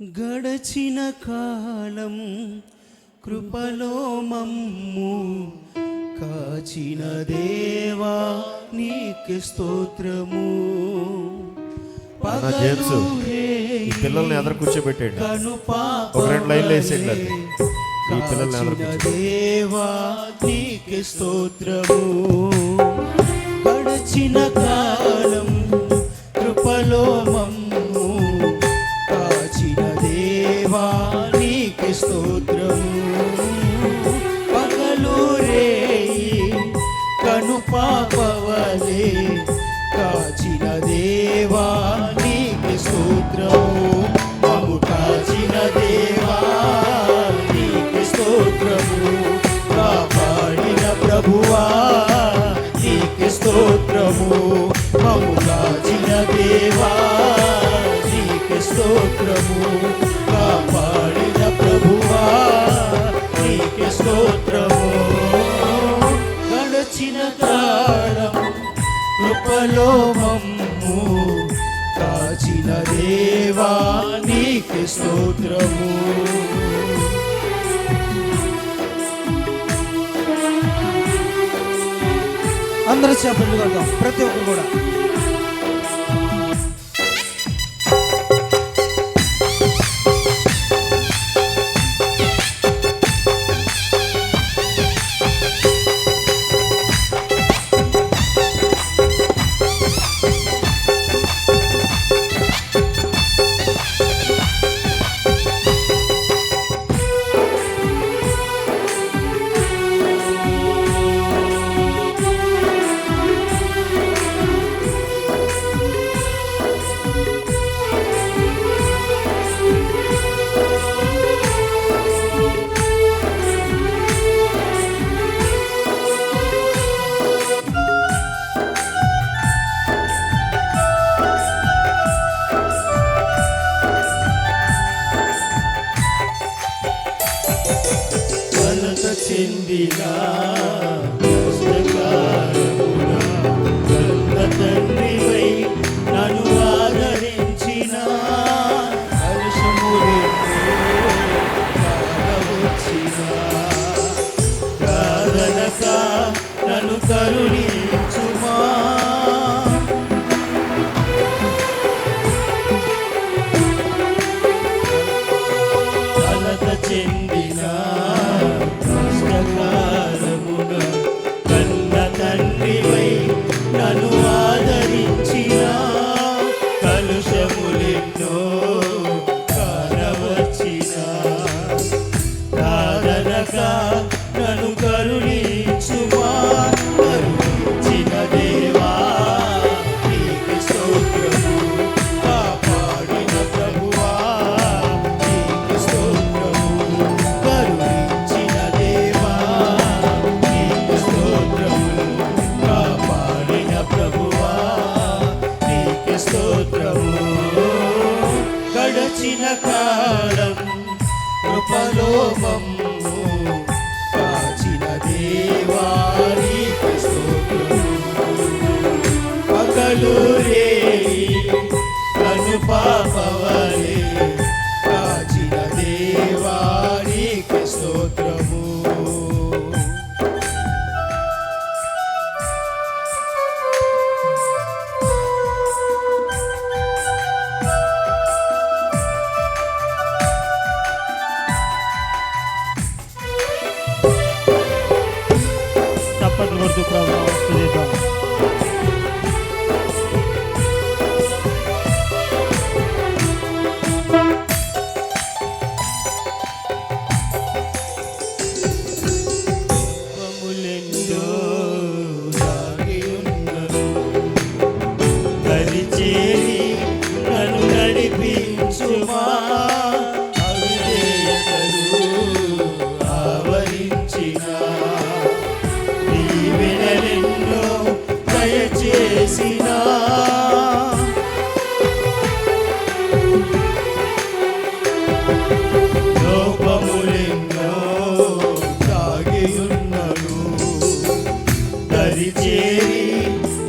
గడచిన కాలం కృపలో మమ్ము కాచిన దేవా నీకు స్తోత్రము. జేమ్స్ ఈ పిల్లల్ని ఎదురు కూర్చోబెట్టండి, ఒక 2 లైన్లు వేసేయండి. అది ఈ పిల్లల్ని ఎదురు దేవా నీకు స్తోత్రము. గడచిన కాలం కృపలో మమ్ము కాచిన దేవా నీకు స్తోత్రము. పగలు రేయి కను పాపవలే కాచిన దేవా నీకు స్తోత్రము. మమ్ము కాచిన దేవా నీకు స్తోత్రము. కాపాడిన ప్రభువా నీకు స్తోత్రము. మమ్ము కాచిన దేవా నీకు స్తోత్రము. కాపాడిన ప్రభువా నీకు స్తోత్రము. గడచిన కాలం కృపలో మమ్ము కాచిన దేవా నీకు స్తోత్రము. అందరూ చెప్పండి కొడతాం, ప్రతి ఒక్కరు కూడా. చెందిన కష్టకాలమున కన్న తండ్రివై నన్ను ఆదరించిన హర్షములెన్నో కానవచ్చిన కాదనక నన్ను కరుణించుమా. కలత చెందిన కష్టకాలమున కన్న తండ్రివై నన్ను ఆదరించిన కలుషములెన్నో కానవచ్చిన కాదనక నన్ను కరుణించుమా. కరుణించిన దేవా నీకు స్తోత్రము. కాపాడిన ప్రభువా నీకు స్తోత్రము. కరుణించిన దేవా నీకు స్తోత్రము. కాపాడిన ప్రభువా నీకు స్తోత్రము. గడచిన కాలం కృపలో మమ్ము కాచిన దేవా నీకు స్తోత్రము. పగలు రేయి కను పాపవలే కాచిన దేవా నీకు స్తోత్రము. తప్పదు కొడుతూ ప్రభావం చేద్దాం. పాపములెన్నో దాగి ఉన్నను దరిచేరి నన్ను నడిపించుమా. అవిధేయతలు ఆవరించిన దీవెనలెన్నో దయచేసిన లోపములెన్నో దాగియున్నను దరిచేరి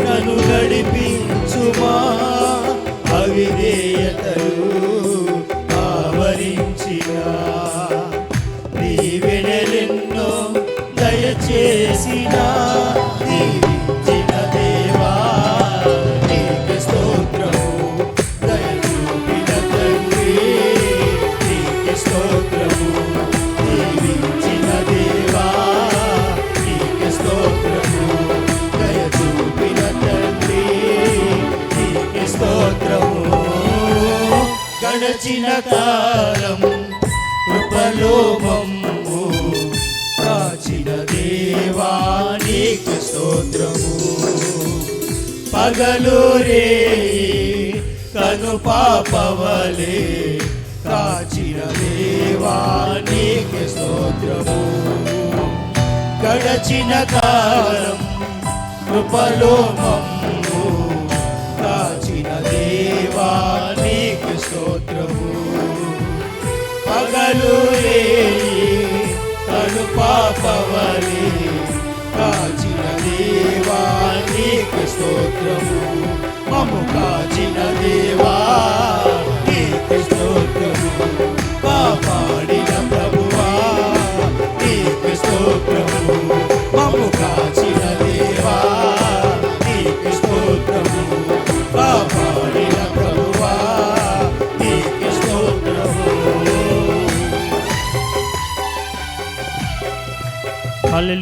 నన్ను నడిపించుమా. అవిధేయతలు ఆవరించిన చేసిన దీవెనలెన్నో దయచేసిన దీవించిన దేవా నీకు స్తోత్రము దయ చూపిన తండ్రి నీకు స్తోత్రము దీవించిన దేవా నీకు స్తోత్రము దయ చూపిన తండ్రి నీకు స్తోత్రము గడచిన కాలం కృపలో మమ్ము కాచిన దేవా నీకు స్తోత్రము పగలు రే కను పాపవలే కాచిన దేవా నీకు స్తోత్రము గడచిన కాలం కృపలో మమ్ము కాచిన దేవా నీకు స్తోత్రము పగలు రే కను పాపవలే కాచిన దేవా నీకు స్తోత్రము మమ్ము కాచిన దేవా నీకు స్తోత్రము కాపాడిన ప్రభువా నీకు స్తోత్రము మమ్ము కాచిన దేవా నీకు స్తోత్రము కాపాడిన ప్రభువా నీకు స్తోత్రము హల్లెలూయా.